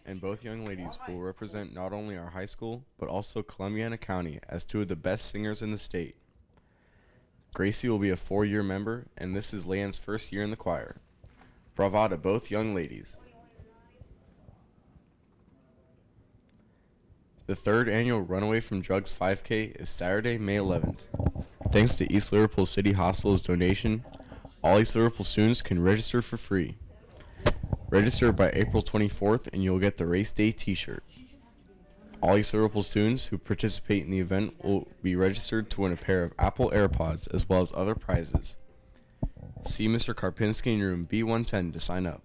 and both young ladies will represent not only our high school, but also Columbiana County as two of the best singers in the state. Gracie will be a 4-year member, and this is Leanne's first year in the choir. Bravo to both young ladies. The third annual Runaway from Drugs 5K is Saturday, May 11th. Thanks to East Liverpool City Hospital's donation, all East Liverpool students can register for free. Register by April 24th and you'll get the race day t-shirt. All East Liverpool students who participate in the event will be registered to win a pair of Apple AirPods as well as other prizes. See Mr. Karpinski in room B110 to sign up.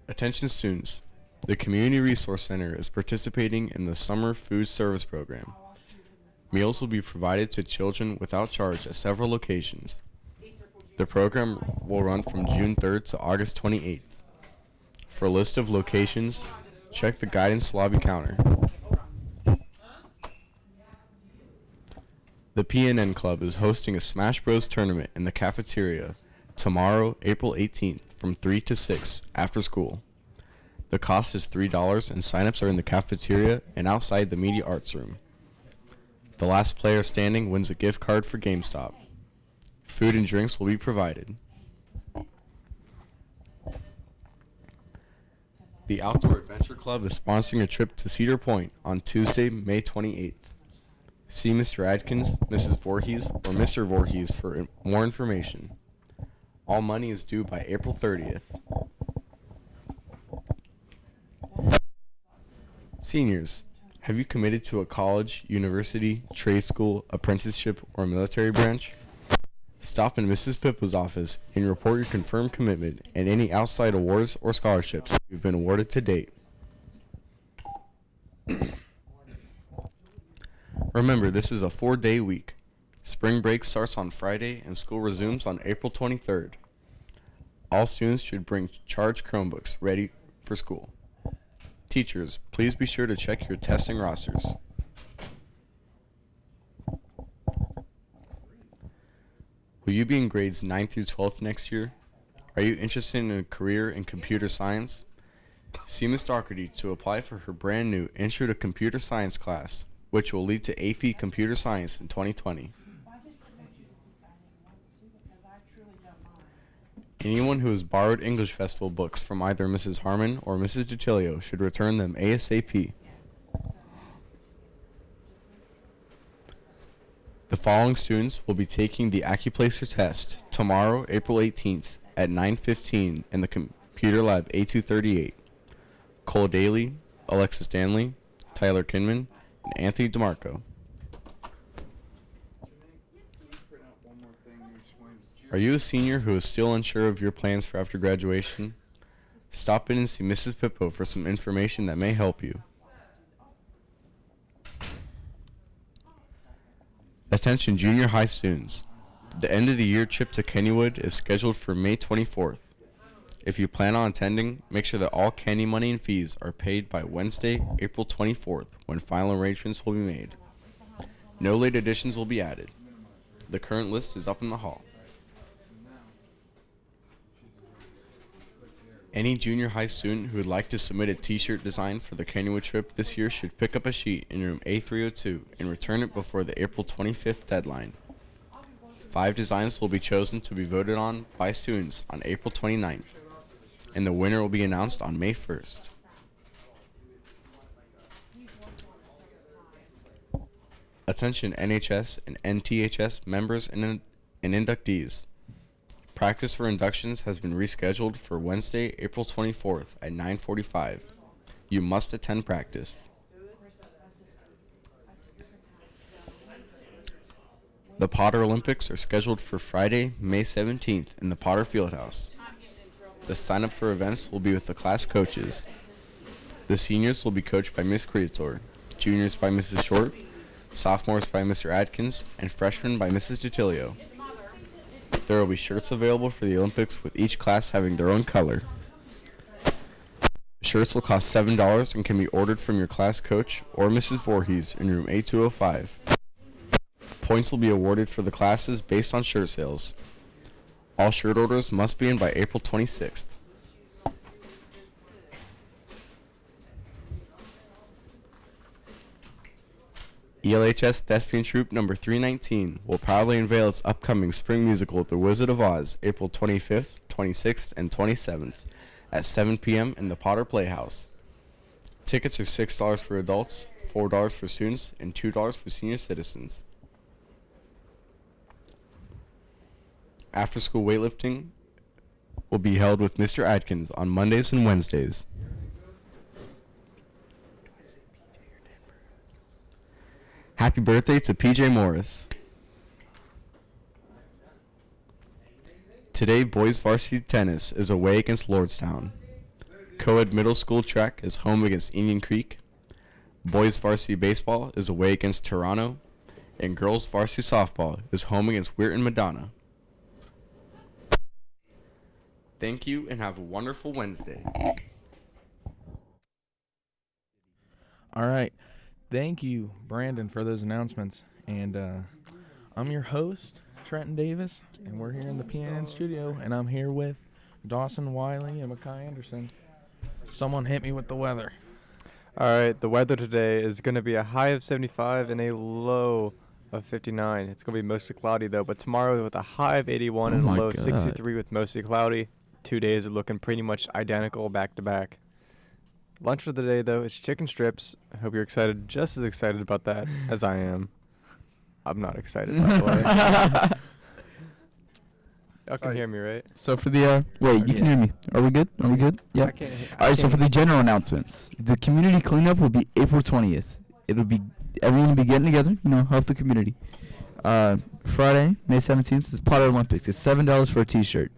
Attention students, the Community Resource Center is participating in the Summer Food Service Program. Meals will be provided to children without charge at several locations. The program will run from June 3rd to August 28th. For a list of locations, check the guidance lobby counter. The PNN Club is hosting a Smash Bros. Tournament in the cafeteria tomorrow, April 18th from 3 to 6 after school. The cost is $3 and sign-ups are in the cafeteria and outside the Media Arts Room. The last player standing wins a gift card for GameStop. Food and drinks will be provided. The Outdoor Adventure Club is sponsoring a trip to Cedar Point on Tuesday, May 28th. See Mr. Adkins, Mrs. Voorhees, or Mr. Voorhees for more information. All money is due by April 30th. Seniors, have you committed to a college, university, trade school, apprenticeship, or military branch? Stop in Mrs. Pippo's office and report your confirmed commitment and any outside awards or scholarships you've been awarded to date. Remember, this is a 4-day week. Spring break starts on Friday and school resumes on April 23rd. All students should bring charged Chromebooks ready for school. Teachers, please be sure to check your testing rosters. Will you be in grades 9 through 12th next year? Are you interested in a career in computer science? See Ms. Doherty to apply for her brand new Intro to Computer Science class, which will lead to AP Computer Science in 2020. Anyone who has borrowed English Festival books from either Mrs. Harmon or Mrs. DiTilio should return them ASAP. The following students will be taking the Accuplacer test tomorrow, April 18th at 9:15 in the Computer Lab A238. Cole Daly, Alexis Danley, Tyler Kinman, and Anthony DeMarco. Are you a senior who is still unsure of your plans for after graduation? Stop in and see Mrs. Pippo for some information that may help you. Attention junior high students. The end of the year trip to Kennywood is scheduled for May 24th. If you plan on attending, make sure that all candy money and fees are paid by Wednesday, April 24th, when final arrangements will be made. No late additions will be added. The current list is up in the hall. Any junior high student who would like to submit a t-shirt design for the Kennywood trip this year should pick up a sheet in room A302 and return it before the April 25th deadline. 5 designs will be chosen to be voted on by students on April 29th, and the winner will be announced on May 1st. Attention NHS and NTHS members and inductees. Practice for inductions has been rescheduled for Wednesday, April 24th at 9:45. You must attend practice. The Potter Olympics are scheduled for Friday, May 17th in the Potter Fieldhouse. The sign-up for events will be with the class coaches. The seniors will be coached by Ms. Creator, juniors by Mrs. Short, sophomores by Mr. Adkins, and freshmen by Mrs. DiTilio. There will be shirts available for the Olympics with each class having their own color. Shirts will cost $7 and can be ordered from your class coach or Mrs. Voorhees in room A205. Points will be awarded for the classes based on shirt sales. All shirt orders must be in by April 26th. ELHS Thespian Troupe number 319 will proudly unveil its upcoming spring musical, The Wizard of Oz, April 25th, 26th, and 27th at 7 p.m. in the Potter Playhouse. Tickets are $6 for adults, $4 for students, and $2 for senior citizens. After-school weightlifting will be held with Mr. Adkins on Mondays and Wednesdays. Happy birthday to PJ Morris. Today, boys varsity tennis is away against Lordstown. Co-ed middle school track is home against Indian Creek. Boys varsity baseball is away against Toronto. And girls varsity softball is home against Weirton Madonna. Thank you and have a wonderful Wednesday. All right. Thank you, Brandon, for those announcements. And I'm your host, Trenton Davis, and we're here in the PNN studio, and I'm here with Dawson Wiley and Makai Anderson. Someone hit me with the weather. All right, the weather today is going to be a high of 75 and a low of 59. It's going to be mostly cloudy, though, but tomorrow with a high of 81 and a low of 63 with mostly cloudy. 2 days are looking pretty much identical back-to-back. Lunch for the day, though, is chicken strips. I hope you're excited, just as excited about that as I am. I'm not excited, by the way. Y'all can hear me, right? So for the wait, you can hear me. Are we good? Are we good? Yeah. All right. So for the general announcements, the community cleanup will be April 20th. It'll be everyone will be getting together. Help the community. Friday, May 17th is Potter Olympics. It's $7 for a T-shirt.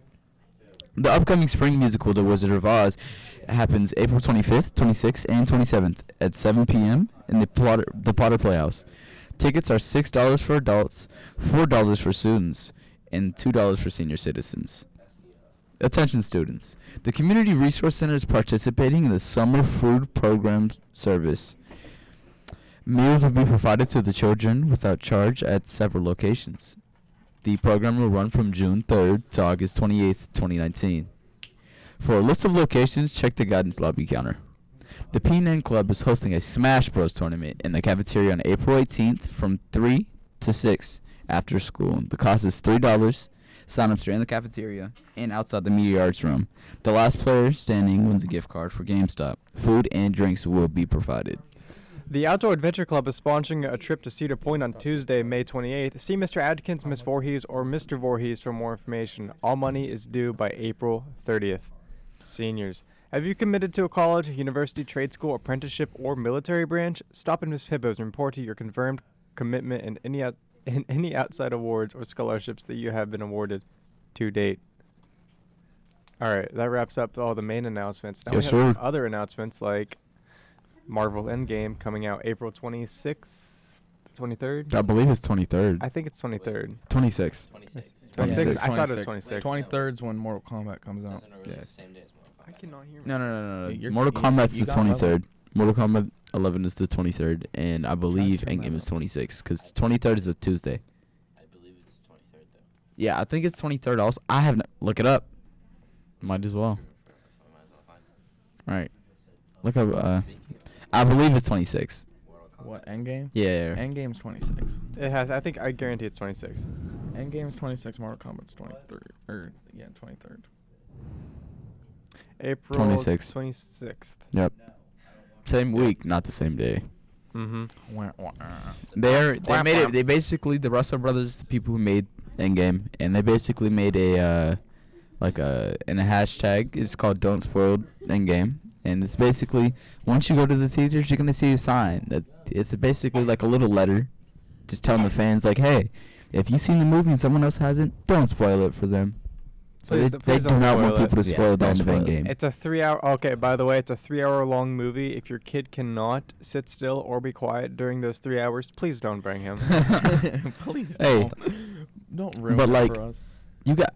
The upcoming spring musical, The Wizard of Oz, happens April 25th, 26th, and 27th at 7 p.m. in the Potter Playhouse. Tickets are $6 for adults, $4 for students, and $2 for senior citizens. Attention students. The Community Resource Center is participating in the Summer Food Program service. Meals will be provided to the children without charge at several locations. The program will run from June 3rd to August 28th, 2019. For a list of locations, check the guidance lobby counter. The PNN Club is hosting a Smash Bros. Tournament in the cafeteria on April 18th from 3 to 6 after school. The cost is $3. Sign-ups are in the cafeteria and outside the media arts room. The last player standing wins a gift card for GameStop. Food and drinks will be provided. The Outdoor Adventure Club is sponsoring a trip to Cedar Point on Tuesday, May 28th. See Mr. Adkins, Ms. Voorhees, or Mr. Voorhees for more information. All money is due by April 30th. Seniors, have you committed to a college, university, trade school, apprenticeship, or military branch? Stop at Ms. Pibbo's and report to your confirmed commitment in any outside awards or scholarships that you have been awarded to date. All right, that wraps up all the main announcements. Now Yes, we have sir. some other announcements like Marvel Endgame coming out April 26th, 23rd? I believe it's 23rd. I think it's 23rd. 26. 26? I thought it 26. was 26. 23rd's when Mortal Kombat comes out. Yeah. I cannot hear No. You're- Mortal Kombat's you the got 23rd. Mortal Kombat 11 is the 23rd, and I believe Gotcha. Endgame is 26, because 23rd is a Tuesday. I believe it's 23rd though. Yeah, I think it's 23rd also. I haven't. Look it up. Might as well. I might as well find it. All right. Look up. I believe it's 26. What, Endgame? Yeah. Endgame's 26. It has. I guarantee it's 26. Endgame's 26, Mortal Kombat's 23rd. 23rd. April 26. 26th. Yep. Same week, not the same day. Mm-hmm. They made it. They basically, the Russo brothers, the people who made Endgame, and they basically made a in a hashtag. It's called Don't Spoil Endgame, and it's basically once you go to the theaters, you're gonna see a sign that it's basically like a little letter, just telling the fans like, hey, if you've seen the movie and someone else hasn't, don't spoil it for them. So Please- they please do don't not want spoil it. people to Yeah, spoil the don't end of spoil it. Endgame. It's a 3-hour. Okay, by the way, it's a 3-hour long movie. If your kid cannot sit still or be quiet during those 3 hours, please don't bring him. Please Hey. don't ruin But, it like, for us.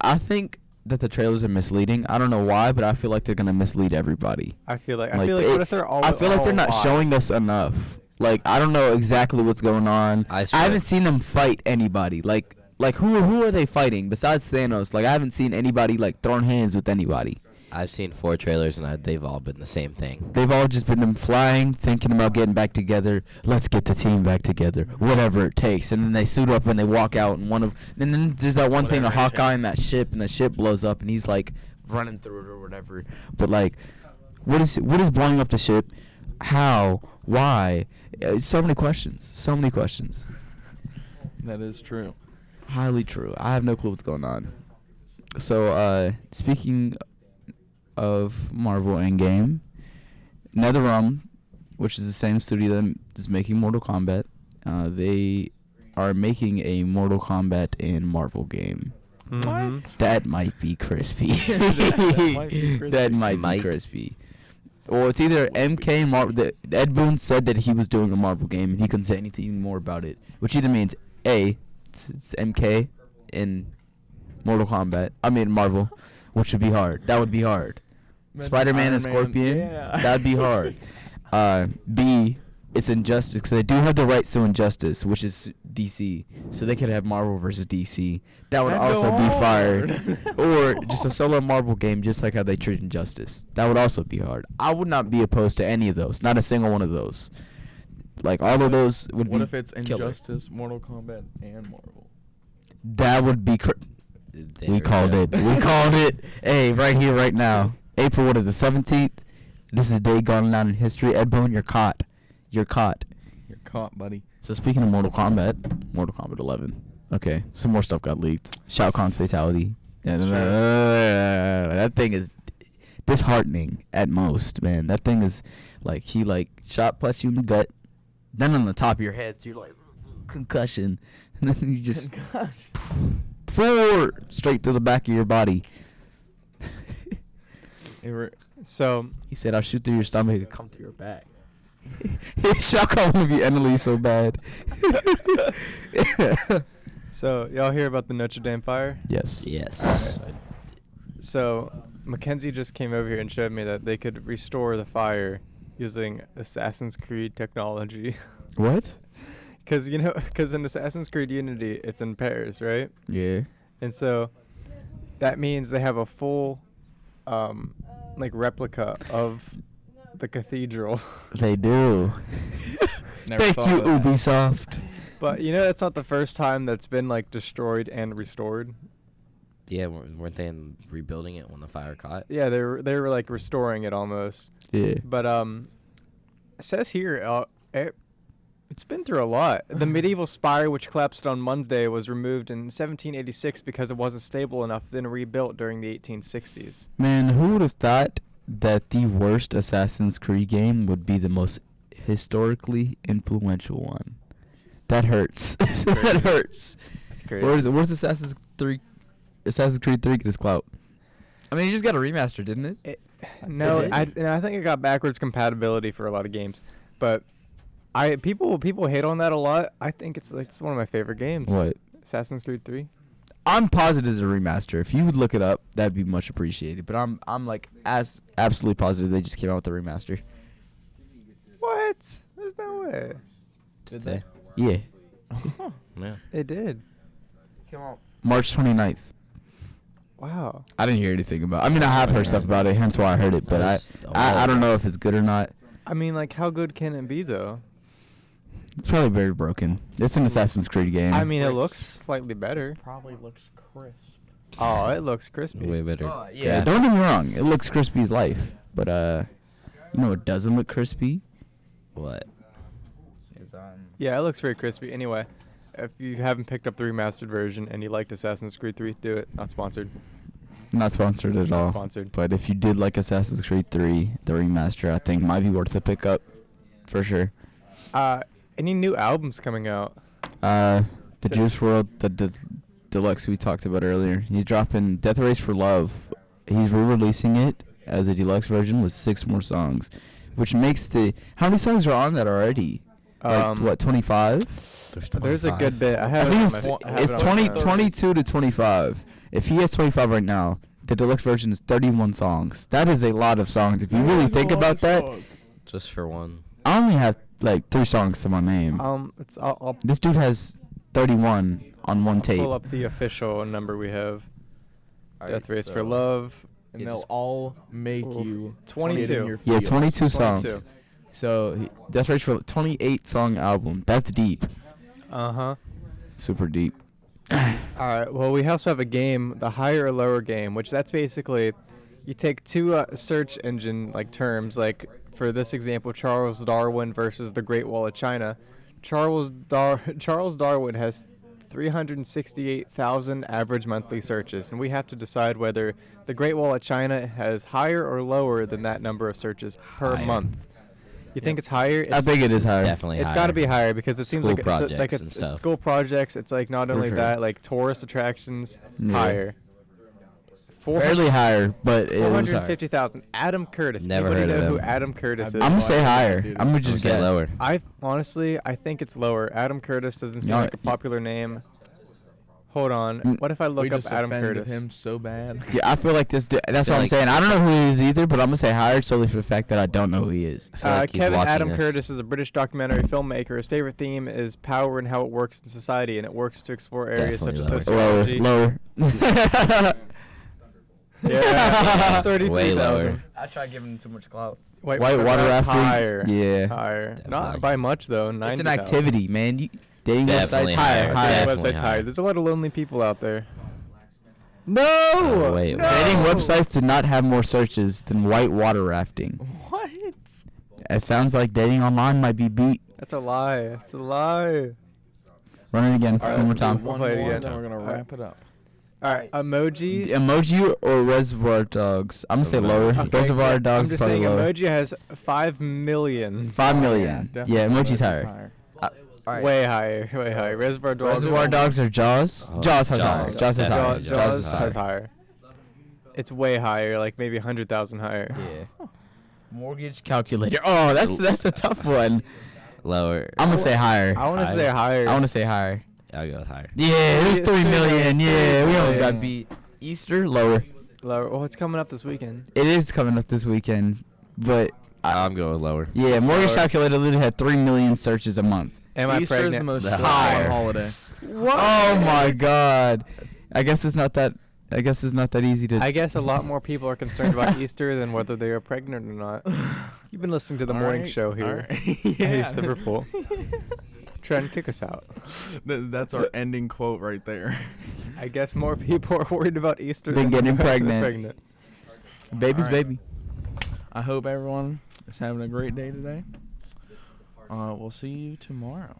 I think that the trailers are misleading. I don't know why, but I feel like they're gonna mislead everybody. I feel like Like, what if they're all? I feel like they're not lies? showing us enough. Like, I don't know exactly what's going on. I I swear. haven't seen them fight anybody. Like, Like who are they fighting besides Thanos? Like I haven't seen anybody like throwing hands with anybody. I've seen 4 trailers and they've all been the same thing. They've all just been them flying, thinking about getting back together. Let's get the team back together, whatever it takes. And then they suit up and they walk out. And then there's that one scene of Whatever it Hawkeye takes. in that ship, and the ship blows up, and he's like running through it or whatever. But like, what is blowing up the ship? How? Why? So many questions. So many questions. That is true. Highly true. I have no clue what's going on. So, speaking of Marvel Endgame, NetherRealm, which is the same studio that is making Mortal Kombat, they are making a Mortal Kombat and Marvel game. Mhm. That might be crispy. That might be crispy. That might be Might. crispy. Well, it's either MK Marvel. Ed Boon said that he was doing a Marvel game, and he couldn't say anything more about it, which either means A, it's MK in Mortal Kombat. I mean Marvel, which would be hard. That would be hard. Imagine Spider-Man Iron and Man, Scorpion. yeah. That'd be hard. B, it's Injustice, because they do have the rights to Injustice, which is DC, so they could have Marvel versus DC. That would That'd also go be hard. fire. Or just a solo Marvel game, just like how they treat Injustice. That would also be hard. I would not be opposed to any of those. Not a single one of those. Like all of those would What be if it's killer. Injustice, Mortal Kombat, and Marvel? That would be. We called it. We called it. Hey, right here, right now. April, what is the 17th? This is a day gone down in history. Ed Boon, you're caught. You're caught. You're caught, buddy. So speaking of Mortal Kombat 11. Okay, some more stuff got leaked. Shao Kahn's fatality. That thing is disheartening at most, man. That thing is like he like shot plus you in the gut, then on the top of your head, so you're like concussion, and then you just forward straight through the back of your body. So He said, "I'll shoot through your stomach and come through your back." Shao Kahn would be endlessly so bad. So y'all hear about the Notre Dame fire? Yes. Yes. So Mackenzie just came over here and showed me that they could restore the fire using Assassin's Creed technology. What? Because in Assassin's Creed Unity, it's in pairs, right? Yeah. And so that means they have a full, like replica of the cathedral. They do. Never Thank thought you, of that. Ubisoft. But that's not the first time that's been like destroyed and restored. Yeah, weren't they rebuilding it when the fire caught? Yeah, they were like restoring it almost. Yeah. But it says here it's been through a lot. The medieval spire, which collapsed on Monday, was removed in 1786 because it wasn't stable enough, then rebuilt during the 1860s. Man, who would have thought that the worst Assassin's Creed game would be the most historically influential one? That hurts. That hurts. That's crazy. Where's Assassin's Creed 3 get its clout? I mean, you just got a remaster, didn't it? No, It I did? think it got backwards compatibility for a lot of games, but people hate on that a lot. I think it's one of my favorite games. What? Assassin's Creed 3. I'm positive it's a remaster. If you would look it up, that'd be much appreciated. But I'm like absolutely positive they just came out with a remaster. What? There's no way. Did they? Yeah. Yeah. They did. March 29th. Wow. I didn't hear anything about. I mean, I have heard stuff about it, hence why I heard it. But I don't know if it's good or not. I mean, like, how good can it be though? It's probably very broken. It's an Assassin's Creed game. I mean, it looks slightly better. Probably looks crisp. Oh, it looks crispy. Way better. yeah. Don't get me wrong. It looks crispy as life. But you know, it doesn't look crispy. What? Yeah, it looks very crispy. Anyway, if you haven't picked up the remastered version and you liked Assassin's Creed 3, do it. Not sponsored. Not sponsored at Not all. sponsored. But if you did like Assassin's Creed 3, the remaster, I think might be worth a pick up, for sure. Any new albums coming out? The Juice World, the deluxe we talked about earlier. He's dropping Death Race for Love. He's re-releasing it as a deluxe version with 6 more songs, which makes how many songs are on that already? Like, what, 25? There's a good bit. I I have think it on my- I have it's it on my 20, phone. 22 to 25. If he has 25 right now, the deluxe version is 31 songs. That is a lot of songs. If you really think about that, Just for one. I only have like 3 songs to my name. I'll This dude has 31 on one tape. Pull up the official number we have. Death Race for Love. And Yeah, they'll just- all make Ooh, you 22. get in your Yeah, feels. 22 songs. 22. So Death Race for 28 song album. That's deep. Uh-huh. Super deep. All right. Well, we also have a game, the higher or lower game, which that's basically you take two search engine like terms, like for this example, Charles Darwin versus the Great Wall of China. Charles Darwin has 368,000 average monthly searches, and we have to decide whether the Great Wall of China has higher or lower than that number of searches per Higher. month. You think it's higher? I think it is higher. Definitely It's higher. got to be higher because it seems School like it's, like projects and it's stuff. school projects. It's like not For only sure. that, like tourist attractions, Yeah. higher. Barely higher, but it was higher. 450,000. Adam Curtis. Never Anybody heard of know who him. Adam Curtis is? I'm gonna say higher. Dude, I'm gonna I'm just gonna say guess. lower. I honestly, I think it's lower. Adam Curtis doesn't seem No, like a popular name. Hold on. Mm. What if I We look up just Adam offended Curtis? him so bad. Yeah, I feel like this. That's feel what I'm like- saying. I don't know who he is either, but I'm gonna say higher solely for the fact that I don't know who he is. I feel like he's Kevin watching Adam this. Curtis is a British documentary filmmaker. His favorite theme is power and how it works in society, and it works to explore areas such as Definitely Lower, sociology. lower. Yeah, Way 33,000. lower. I tried giving him too much clout. White Water rafting. Higher. Yeah. Higher. Definitely. Not by much though. 90,000. It's an activity, man. Dating Definitely websites higher, higher. higher. Definitely Websites higher. higher. There's a lot of lonely people out there. No. Oh, wait, no! Dating websites did not have more searches than white water rafting. What? It sounds like dating online might be beat. That's a lie. It's a lie. Run it again, All right, one more let's do time. We'll One play it more, again. then we're gonna Alright. wrap it up. All right. Emoji. The emoji or Reservoir Dogs? I'm gonna say lower. Emoji. Reservoir yeah, Dogs I'm just probably saying lower. emoji has 5 million. 5 Oh, million. definitely Yeah, emoji's Reservoir's higher. Way higher. Way higher. Reservoir Dogs. Reservoir Dogs or Jaws? Oh, Jaws has Jaws. higher. Jaws has higher. Definitely Jaws, Jaws is has higher. higher. It's way higher, like maybe 100,000 higher. Yeah. Mortgage calculator. Oh, that's a tough one. Lower. I'm gonna say higher. I want to Higher. say higher. I want to say higher. I'll go with higher. Yeah, it was 3 million. Yeah, we almost million. got beat. Easter lower. Lower. Oh, it's coming up this weekend. It is coming up this weekend, but I'm going with lower. yeah, It's mortgage lower. calculator literally had 3 million searches a month. Am I Easter is pregnant? the most The stressful higher. holiday. Oh my God! I guess it's not that. I guess it's not that easy to. I guess a lot more people are concerned about Easter than whether they are pregnant or not. You've been listening to the morning Alright, show here. alright. Hey, Yeah. Liverpool. Trent, kick us out. That's our ending quote right there. I guess more people are worried about Easter Than getting about pregnant. Baby's Alright. baby. I hope everyone is having a great day today. We'll see you tomorrow.